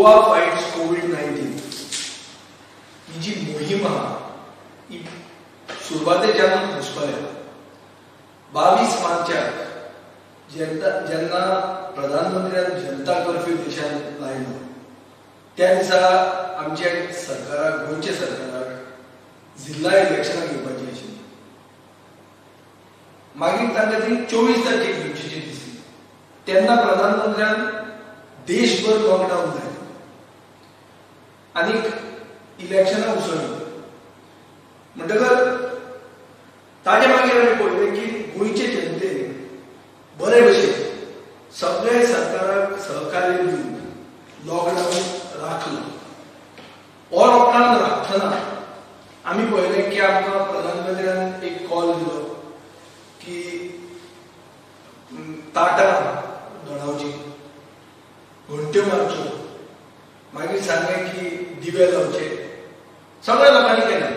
Goa fights कोविड-19 ही जी मोहीम आहा ही सुरवातेच्यान घुसपल्या 22 मार्चाक जेन्ना प्रधानमंत्र्यान जनता कर्फ्यू देशांत लायलो त्या दिसा आमच्या सरकाराक गोंयच्या सरकाराक जिल्हा इलेक्शनां घेवपाची आशिल्ली. मागीर तांकां ती 24 तारखेक घेवची दिसली. तेन्ना प्रधानमंत्र्यान देशभर लॉकडावन लायलें आनीक इलेक्शनां उसळ्ळीं. म्हणटकर ताजे मागीर आमी पळयलें की गोंयचे जनतेन बरे भशेन सगळे सरकाराक सहकार्य दिवन लॉकडावन राखलो. हो लॉकडावन राखतना आमी पळयलें की आमकां प्रधानमंत्र्यान एक कॉल दिलो की ताटां धडावची, घंट्यो मारच्यो, मागीर सांगलें की दिवे लावचे. सगळ्या लोकांनी केलें.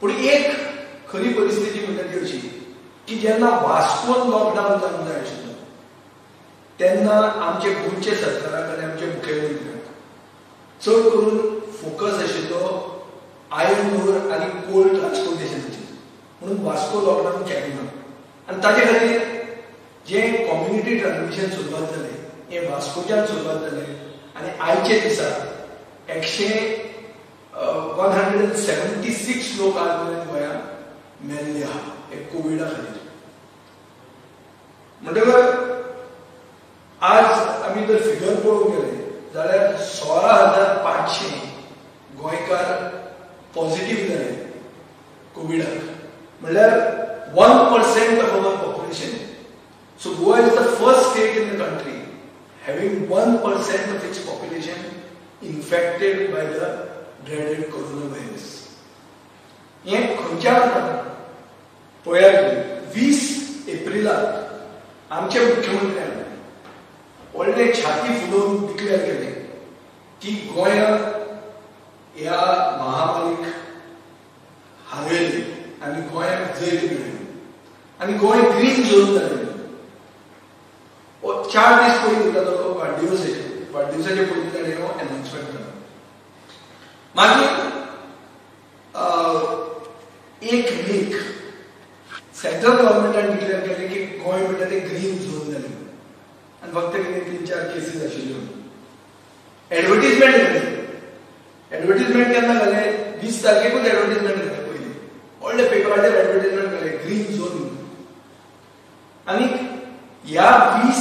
पूण एक खरी परिस्थिती म्हणटा ती अशी की जेन्ना वास्कोन लॉकडावन जावंक जाय आशिल्लो तेन्ना आमचे गोंयचे सरकाराक आनी आमच्या मुखेलमंत्र्याक चड करून फोकस आशिल्लो आयर्न ओर आनी कोल ट्रान्सपोर्टेशनाचेर. म्हणून वास्को लॉकडावन केलें ना. आनी ताचे खातीर जें कम्युनिटी ट्रान्समिशन सुरवात जालें हें वास्कोच्यान सुरवात जालें आनी आयचे दिसा 176 लोक आज मेरेन गोंयांत मेल्ले आहा हे कोविडा खातीर. म्हणटकर आज आमी जर फिगर पळोवंक गेले जाल्यार 16,500 गोंयकार पॉझिटिव्ह जाले कोविडाक. म्हणल्यार 1% of our population. So Goa is the first state in the country having 1% of its population infected by the dreaded coronavirus. हे खंयच्या पळयात 20 एप्रिलाक आमच्या मुख्यमंत्र्यान व्हडले छाती फुलोवन डिक्लेअर केले की गोंयांत ह्या महामारीक हारयली आनी गोंयांक जैत मेळ्ळी आनी गोंय ग्रीन झोन जालें. 4 दीस पयलीं ताचो वाडदिवसाचे पयलीं ताणें हो अनाउन्समेंट केलो. मागीर 1 मेक सेंट्रल गव्हर्मेंटान डिक्लेअर केलें की गोंय म्हणटा तें ग्रीन झोन जालें आनी फक्त कितें 3-4 केसीस आशिल्ल्यो. एडवर्टिजमेंट घाली. एडवर्टिजमेंट केन्ना घालें 20 तारखेकूच एडवर्टिजमेंट घालें. पयलीं व्हडल्या पेपराचेर एडवर्टिजमेंट घालें ग्रीन झोन म्हणून. आनी ह्या 20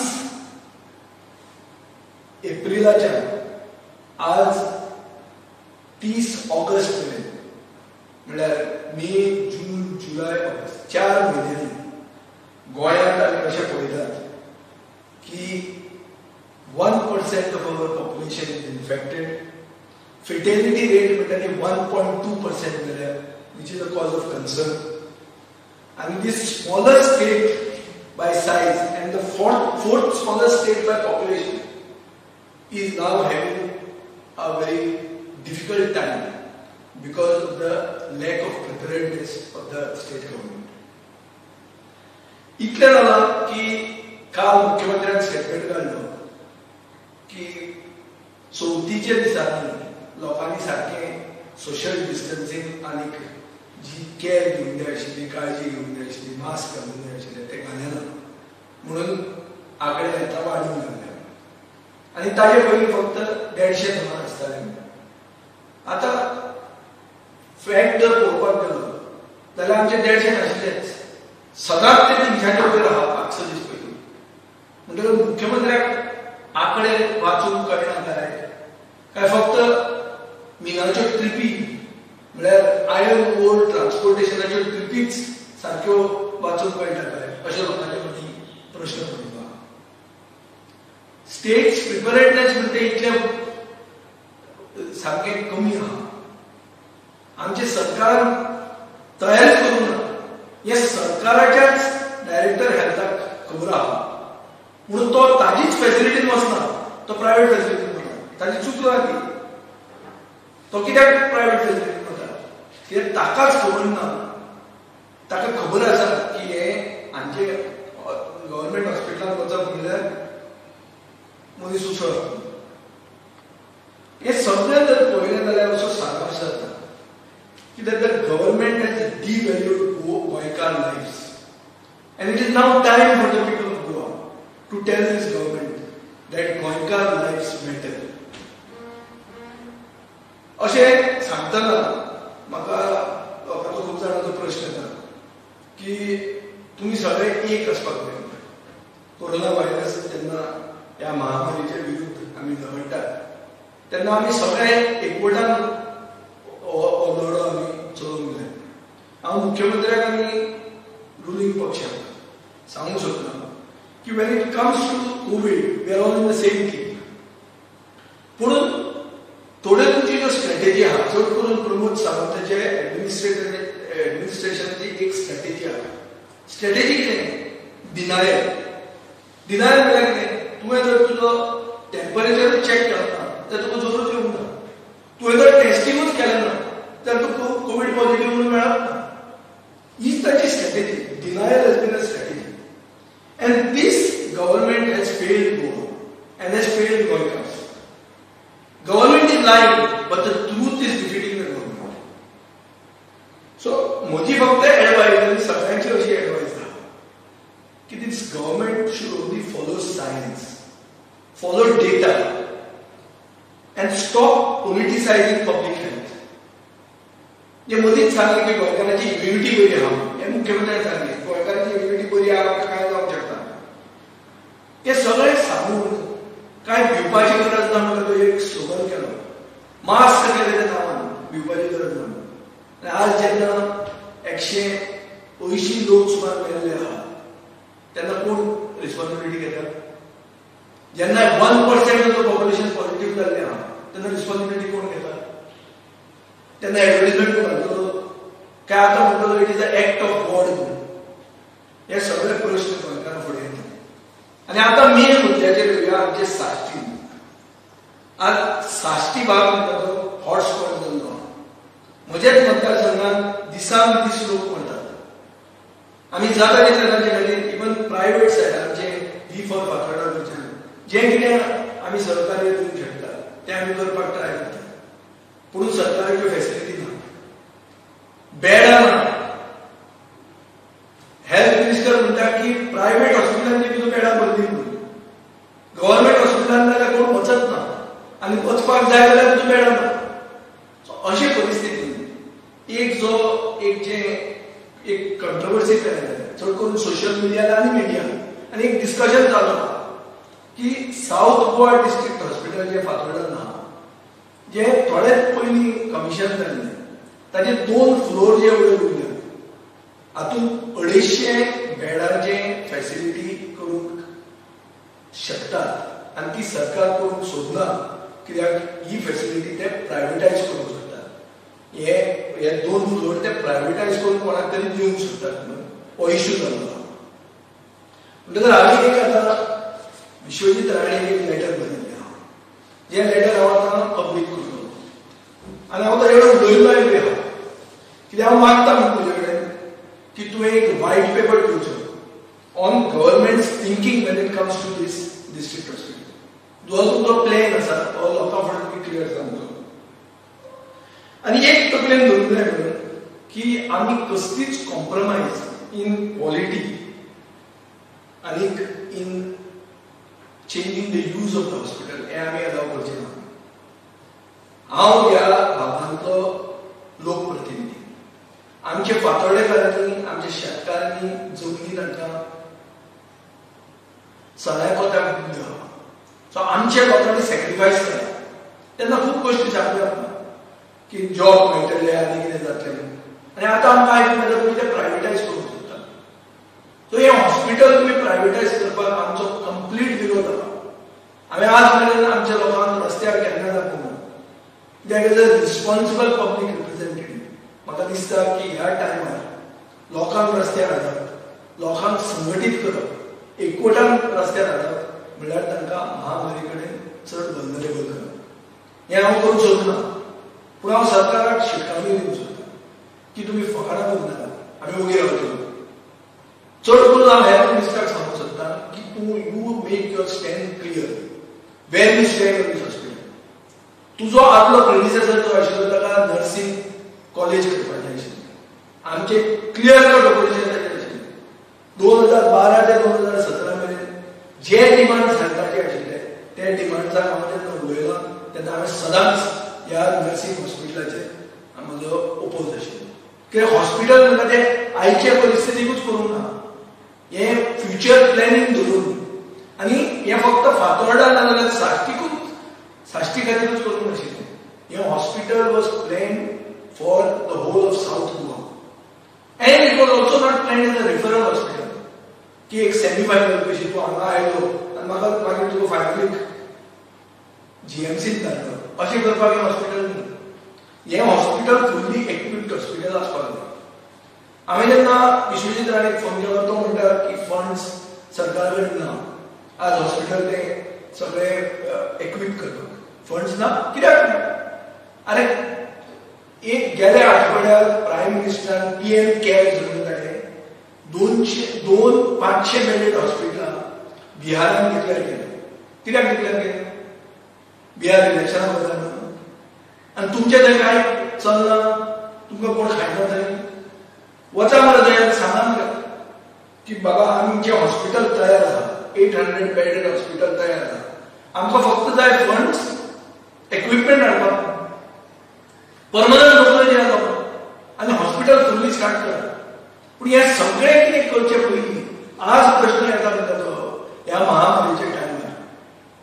एप्रिलाच्या आज 30 ऑगस्ट पर्यंत म्हणल्यार मे, जून, जुलय, ऑगस्ट 4 म्हयन्यांनी गोंयांत आमी अशें पळयतात की 1% of our population is infected. Fatality rate म्हणटा ती 1.2% जाल्यार which is a cause of concern. आनी these smaller state by size and the fourth smallest state by population is now having a very difficult time because of the lack of preparedness of the state government. इतले जाला की काल मुख्यमंत्र्यान statement काढलो की 34 दिसांनी लोकांनी सारकें सोशल डिस्टन्सिंग आनी जी केअर घेवंक जाय आशिल्ली, काळजी घेवंक जाय आशिल्ली, मास्क घालूंक जाय आशिल्ले ते घालेना म्हणून आंकडे आतां वाडूंक लागले. आनी ताजे पयलीं फक्त 150 जणां आसताले. आतां फॅक्ट जर पळोवपाक गेलो जाल्यार आमचे 150 नाशिल्लेच. सदांच ते 300च्या वयर आहा 500 दीस पयलीं. म्हणटकच मुख्यमंत्र्याक आंकडे वाचूंक कळना काय फक्त मिनाच्यो ट्रिपी म्हळ्यार आयर्न ओर ट्रान्सपोर्टेशनाच्यो ट्रिपीच सारक्यो वाचूंक कळटा काय अशें लोकांचे मदीं प्रश्न पडिल्लो आहा. स्टेट्स प्रिपेरेडनेस म्हणटा इतले सारकें कमी आहा. आमचे सरकार तयारीच करूंक ना. हे सरकाराच्याच डायरेक्टर हेल्थाक खबर आहा म्हणून तो ताजीच फॅसिलिटीन वचना, तो प्रायव्हेट फॅसिलिटीन वता. ताजी चूक ना ती. तो कित्याक प्रायव्हेट फॅसिलिटीन वता? कित्याक ताकाच खबर ना. ताका खबर आसा की हे हांचे गव्हर्मेंट हॉस्पिटलांत वचप म्हणल्यार मनीस उसळप. हे सगळें जर पळयलें जाल्यार असो सारांश जाता कित्याक द गव्हर्नमेंट हॅज डिवॅल्यूड गोंयकार लायफ्स and it is now time for the people of Goa to tell this government that Goinkar lives matter. अशें सांगतना म्हाका लोकांचो खूब जाणांचो प्रश्न येता की तुमी सगळे एक आसपाक जाय. कोरोना व्हायरस जेन्ना ह्या महामारीच्या विरुद्ध आमी लढटात तेन्ना आमी सगळे एकवटान हो लढो आमी चलोवंक जाय. हांव मुख्यमंत्र्याक आनी रुलिंग पक्षाक सांगूंक सोदना की when it comes to COVID, we are all in the same team. पूण थोड्यो तुमची ज्यो स्ट्रॅटेजी आहा चड करून प्रमोद सावंताचे एडमिनिस्ट्रेशनाची एक स्ट्रॅटेजी आहा. स्ट्रॅटेजी कितें? डिनायल म्हळ्यार कितें? तुवें जर तुजो टेम्परेचर चॅक केलो ना जाल्यार तुका जरूर येवंक ना. तुवें जर टेस्टिंगूच केलें ना जाल्यार तुका कोवीड पॉझिटिव्ह म्हणून मेळप ना. हीच ताची strategy. Denial has been a strategy. And this government has failed Goa and has failed Goinkars. Government is lying, but the truth is defeating the government. So, म्हजी फक्त एडवायस आनी सगळ्यांची अशी एडवायस आहा की this government should only follow science, follow data and stop politicizing public health. जे मदींच सांगलें की गोंयकारांची इम्युनिटी बरी आहा हे मुख्यमंत्र्यान सांगलें. गोंयकारांची इम्युनिटी बरी आहा म्हाका कांय जावंक शकता. हे सगळें सांगून कांय भिवपाची गरज ना म्हणून तो एक स्लोगन केलो. मास्क केलेल्या नांवान भिवपाची गरज ना. आनी आज जेन्ना 180 लोक सुमार मेल्ले आहा तेन्ना कोण रिस्पॉन्सिबिलिटी घेता? जेन्ना 1% ऑफ द पॉप्युलेशन पॉझिटिव्ह जाल्लें आहा तेन्ना रिस्पॉन्सिबिलिटी कोण घेता? तेन्ना एडवर्टिजमेंट कोण घालतलो काय आतां म्हणटलो it is the act of God म्हणून? हे सगळे प्रश्न गोंयकारां फुडें येता. आनी आतां मेन मुद्द्याचेर येवया आमचे साश्टी. आज साश्टी भाग म्हणटा तो हॉटस्पॉट जाल्लो. म्हज्याच मतदारसंघात दिसान दीस लोक म्हणटात. आमी जाता तितले ताचे खातीर इवन प्रायवेट सायडांचे व्ही फॉर फातोर्डा कडच्यान जें कितें आमी सहकार्य दिवंक शकता तें आमी करपाक ट्राय करतात. पूण सरकाराच्यो फॅसिलिटी ना, बेडां ना. हेल्थ मिनिस्टर म्हणटा की प्रायवेट हॉस्पिटलांनी तुजो बेडां भरली म्हणून. गव्हर्नमेंट हॉस्पिटलांत जाल्यार कोण वचत ना आनी वचपाक जाय जाल्यार तुजो बेडां ना. अशे परिस्थितींत एक कंट्रोवर्सी केलें चड करून सोशल मिडियान आनी मिडियान आनी एक डिस्कशन चालू की साउथ गोवा डिस्ट्रिक्ट हॉस्पिटल जे फातोर्डान आहा जे थोडेच पयलीं कमिशन जाल्लें ताचे 2 फ्लोर जे उरले हातूंत 250 बेडांचे फॅसिलिटी करूंक शकतात आनी ती सरकार करूंक सोदना कित्याक ही फॅसिलिटी ते प्रायवेटायज करूंक सोदतात. हे 2 फ्लोर ते प्रायवेटायज करून कोणाक तरी दिवंक सोदतात म्हणून हो इश्यू जाल्लो. म्हणटकर हांवें एक आतां विश्वजीत राणेक एक लेटर बरयल्लें आहा. जें लेटर हांव आतां पब्लीक करतलो आनी हांव ताचे कडेन उलयल्लोय बी आहा. कित्याक हांव मागता म्हणून तुजे कडेन की तुवें एक व्हायट पेपर दिवचो on government's thinking when it comes to this district hospital. जो तुमचो प्लॅन आसा तो लोकां फुडें तुमी क्लियर सांगचो. आनी एक तकलेन धरूंक जाय म्हणून की आमी कसलीच कॉम्प्रमायज इन क्वॉलिटी आनीक in changing the use of the hospital हें आमी अलाव करचें ना. हांव ह्या भागांतलो लोकप्रतिनिधी. आमचे फातोर्डेकारांनी आमच्या शेतकारांनी जमनी तांकां सगळ्या कोताक दिल्यो. सो आमच्या लोकांनी सॅक्रिफायस केला तेन्ना खूब गोश्टी जाल्यो की जॉब मेळटले आनी कितें जातलें. आनी आतां आमकां आयकूंक येता तुमी ते प्रायवेटायज करूंक सोदतात. सो हें हॉस्पिटल तुमी प्रायवेटायज करपाक आमचो कंप्लीट विरोध आसा. हांवें आज मेरेन आमच्या लोकांक रस्त्यार केन्ना दाखोवंक ना. कित्याक as a responsible public representative म्हाका दिसता की ह्या टायमार लोकांक रस्त्यार हाडप, लोकांक संघटीत करप, एकवटान रस्त्यार हाडप म्हणल्यार तांकां महामारी कडेन चड वल्नरेबल करप. हें हांव करूंक सोदना. पूण हांव सरकाराक शिटकावणी दिवंक सोदता की तुमी फकाणां करूं नाका, आमी ओगे रावतलो. चड करून हांव हेल्थ मिनिस्टराक सांगूंक सोदता की you make your stand clear where you stand on this hospital. तुजो आदलो प्रेडिसेसर जो आशिल्लो ताका नर्सिंग कॉलेज करपाक जाय आशिल्लें. आमचे क्लियर कट ऑपरेशन ताचेर आशिल्लें. 2012 ते 2017 मेरेन जे डिमांड सरकारचे आशिल्ले ते डिमांड्साक हांव जेन्ना उलयलो तेन्ना हांवें सदांच ह्या नर्सिंग हॉस्पिटलाचेर म्हजो ओपोज आशिल्लो. कित्याक हॉस्पिटल म्हणटा ते आयचे परिस्थितीकूच करूंक ना. हे फ्युचर प्लॅनिंग धरून आनी हे फक्त फातोर्डा नाजाल्यार साश्टी खातीरूच करूंक नाशिल्लें. हे hospital was planned for the whole of South Goa. And it was also not planned in a referral hospital की एक सेमीफायनल कशी तूं हांगा आयलो आनी म्हाका मागीर तुका फायनलीक जीएमसीत धाडलो अशें करपाक हें हॉस्पिटल न्ही. हें हॉस्पिटल फुल्ली इक्विप्ड हॉस्पिटल आसपाक जाय. हांवें जेन्ना विश्वजीत राणेक फोन केलो तो म्हणटा की फंड्स सरकार कडेन ना. आज हॉस्पिटल तें सगळें इक्विप करपाक फंड्स ना. कित्याक ना? अरे एक गेल्या आठवड्याक प्रायम मिनिस्टरान पीएम केअर्स म्हणून काडलें. 500 बेडेड हॉस्पिटलां बिहारान डिक्लेअर केलें. कित्याक डिक्लेअर केलें? बिहार इलेक्शनां बद्दल न्हू. आनी तुमचे थंय कांय चलना. तुमकां कोण खायना थंय. वचा मरे थंय सांगा मरे की बाबा आमचें हॉस्पिटल तयार आसा. 800 बेडेड हॉस्पिटल तयार आसा. आमकां फक्त जाय फंड्स इक्विपमेंट हाडपाक. परमनंट नोकरी दिया लोकांक आनी हॉस्पिटल फुल्ली स्टार्ट करा. पूण हे सगळें कितें करचे पयलीं आज प्रश्न येता म्हणटालो ह्या महामारीच्या टायमार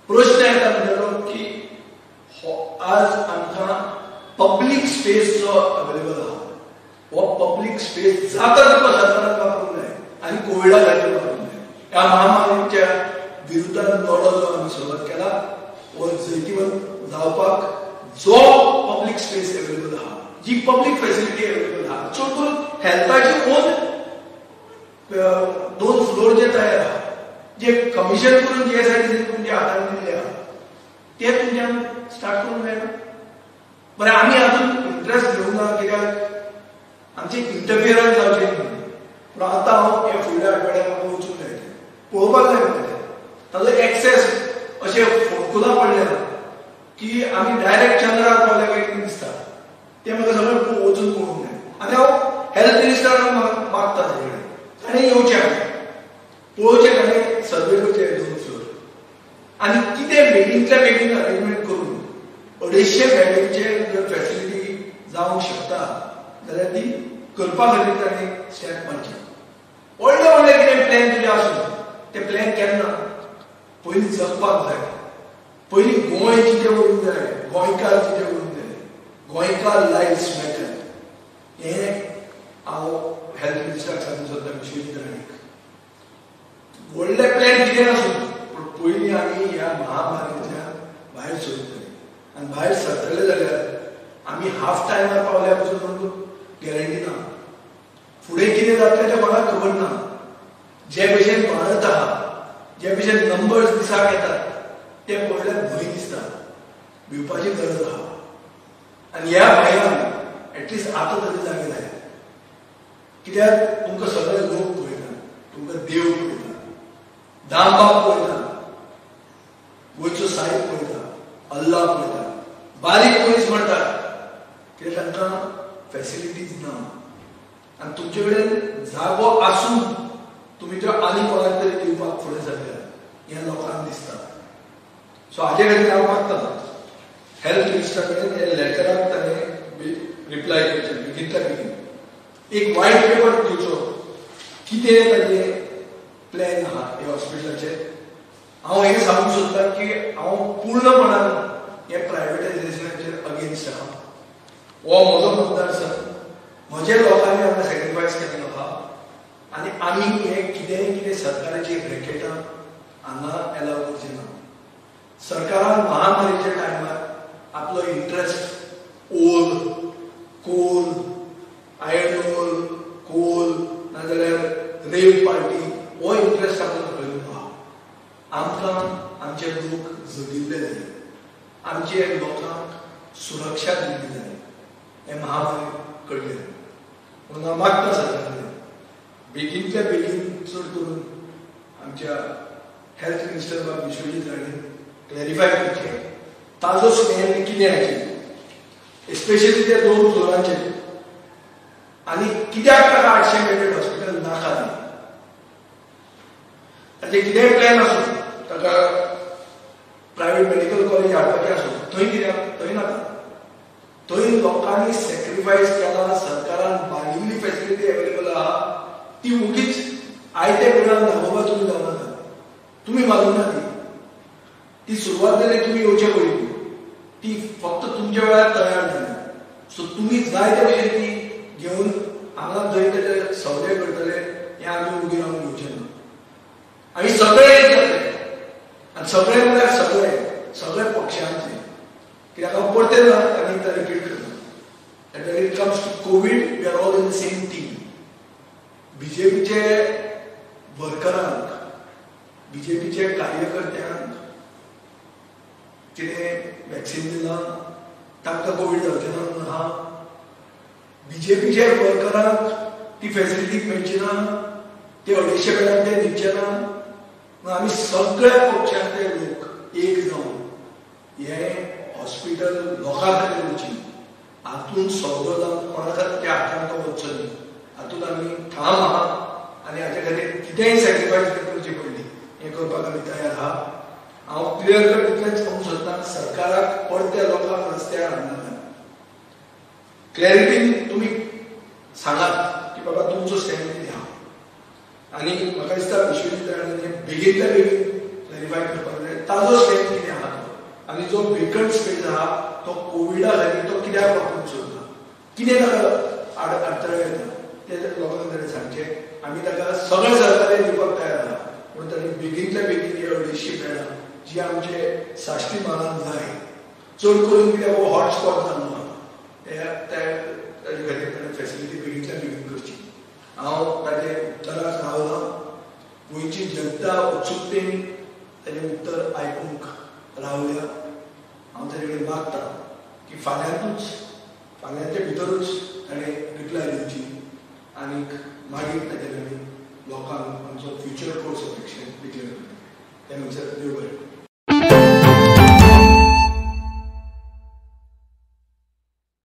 प्रश्न येता म्हणटालो की आज आमकां पब्लीक स्पेस जो अवेलेबल आहा हो पब्लीक स्पेस जाता तितलो सरकारान वापरूंक जाय आनी कोविडा खातीर वापरूंक जाय. ह्या महामारीच्या विरुद्धान लढो जो आमी सुरवात केला हो जैतिवंत जावपाक जो पब्लीक स्पेस अवेलेबल आहा जी पब्लीक फॅसिलिटी अवेलेबल आहा चड करून हेल्थाचे ओन 2 फ्लोर जे तयार आहा जे कमिशन करून जीएसआयटीसी तुमच्या हातान दिल्ले आहा ते तुमच्यान स्टार्ट करूंक जायना. बरें आमी अजून इंट्रस्ट घेवंक ना कित्याक आमचे इंटरफियरन्स जावचे न्ही. पूण आतां हांव ह्या फुडल्या आठवड्याक म्हाका वचूंक जाय पळोवपाक जाय म्हणटा ताजो एक्सेस अशें फोर्कुला पडलें की आमी डायरेक्ट चंद्रार पावले काय दिसता. ते म्हाका सगळें वचून पळोवंक जाय. आनी हांव हेल्थ मिनिस्टराक मागता ताचे कडेन ताणें येवचें पळोवचें ताणें सर्वे करचे 2 फ्लोर आनी कितें बेगींतल्या बेगीन अरेंजमेंट करून 250 बेडींचे जर फॅसिलिटी जावंक शकता जाल्यार ती करपा खातीर ताणें स्टेप मारचें. व्हडले व्हडले कितें प्लॅन तुजे आसूं ते प्लॅन केन्ना पयलीं जगपाक जाय. पयलीं गोंय कितें उरूंक जाय गोंयकार कितें उरूंक जाय गोंयकार लायफ्स मॅटर हें हांव हेल्थ मिनिस्टराक सांगूंक सोदता विश्वजीत राणेक. व्हडले प्लॅन कितें आसूं पूण पयलीं आमी ह्या महामारींतल्यान भायर सरतले आनी भायर सरतले जाल्यार आमी हाफ टायमार पावल्या पासून गॅरंटी ना. फुडें कितें जातलें तें म्हाका खबर ना. जे भशेन वाडत आहा जे भशेन नंबर्स दिसाक येतात ते पळयल्यार भंय दिसता. भिवपाची गरज आहा आनी ह्या भंयान एटलिस्ट आतां तरी जागे जाय. कित्याक तुमकां सगळे लोक पळयता तुमकां देव पळयता दामबाब पळयता गोंयचो साहेब पळयता अल्लाह पळयता बारीक मनीस म्हणटात कित्याक तांकां फॅसिलिटीज ना आनी तुमचे कडेन जागो आसून तुमी त्यो आनी कोणाक तरी दिवपाक फुडें सरल्यात हें लोकांक दिसता. सो हाजे खातीर हांव मागता हेल्थ मिनिस्टरा कडेन हे लेटराक ताणें रिप्लाय करचें बेगींतल्या बेगीन. एक व्हायट पेपर दिवचो कितें ताजें प्लॅन आहा हे हॉस्पिटलाचेर. हांव हें सांगूंक सोदतां की हांव पूर्णपणान हे प्रायवेटायजेशनाचेर अगेन्स्ट आहा. हो म्हजो मतदारसंघ म्हज्या लोकांनी हांगा सॅक्रिफायस केल्लो आहा आनी आमी हे कितें सरकाराची ब्रॅकेटां हांगा एलाव करचें ना. सरकारान महामारीच्या टायमार आपलो इंट्रस्ट ओल कोल आयर्न ओल कोल नाजाल्यार रेल पार्टी हो इंट्रस्ट आपलो घालूंक आहा. आमकां आमचे लोक जगिल्ले जाय आमचे लोकांक सुरक्षा दिल्ली जाय. हे महामारी कळ्ळें म्हणून हांव मागता सरकारान बेगींतल्या बेगीन चड करून आमच्या हेल्थ मिनिस्टर बाब विश्वजीत राणेन क्लॅरिफाय करचें ताजो स्नेह कितें आशिल्लो एस्पेशली त्या 2 फ्लोरांचेर आनी कित्याक ताका 800 बेडेड हॉस्पिटल नाका ताचे कितेंय प्लॅन आसूं ताका प्रायवेट मेडिकल कॉलेज हाडपाचें आसूं थंय कित्याक थंय नाका थंय लोकांनी सॅक्रिफायस केला सरकारान बांदिल्ली फॅसिलिटी अवेलेबल आहा ती उगीच आयते वेळार दाखोवपाक तुमी जावनाका तुमी मागूना ती सुरवात जाली तुमी येवचे पयलीं ती फक्त तुमच्या वेळार तयार जाली सो तुमी जाय ते भशेन ती घेवन हांगा जंय तेजे सवले करतले हें आमी उगी रावन घेवचें ना आमी सगळे एक जातले आनी सगळे म्हळ्यार सगळे पक्षांचे कित्याक हांव परते ना आनी एकदां रिपीट करता when it comes to Covid we are all in the same team बीजेपीचे वर्करांक बीजेपीचे कार्यकर्त्यांक कितें वॅक्सिन दिलां तांकां कोवीड जावचें ना म्हणून आहा बीजेपीचे वर्करांक ती फॅसिलिटी मेळची ना ते 250 बेडांक ते दिवचे ना आमी सगळे पक्षांतले लोक एक जावन हे हॉस्पिटल लोकां खातीर उरची हातून सौदो जावन कोणा खातीर त्या हातान तो वचचो न्ही हातून आमी ठाम आहा आनी हाचे खातीर कितेंय सॅक्रिफायस करची पडली हें करपाक आमी तयार आहा हांव क्लियर कट इतलेंच सांगूंक सोदतां सरकाराक परत्या लोकांक रस्त्यार हाडनाका क्लॅरिटीन तुमी सांगात की बाबा तुमचो स्टँड कितें आहा आनी म्हाका दिसता विश्वविद्यालयान हें बेगींतल्या बेगीन क्लॅरिफाय करपाक जाय ताजो स्टँड कितें आहा तो आनी जो वेकंट स्पेस आहा तो कोविडा खातीर तो कित्याक वापरूंक सोदता कितें ताका आडतळे येता तें लोकांक ताणें सांगचें आमी ताका सगळे सरकारी दिवपाक तयार आहा पूण ताणें बेगींतल्या बेगीन हे 250 बेडां जी आमचे साश्टी म्हालान जाय चड करून कित्याक हो हॉटस्पॉट जाल्लो आहा ताजे खातीर ताणें फॅसिलिटी बेगींतल्या बेगीन करची हांव ताचे उत्तराक रावलां गोंयची जनता उत्सुकतेन ताजें उत्तर आयकूंक रावल्या हांव ताजे कडेन मागतां की फाल्यांचे भितरूच ताणें रिप्लाय दिवची आनीक मागीर ताजे कडेन लोकांक आमचो future course of action declare करता त्या म्हणसर देव बरें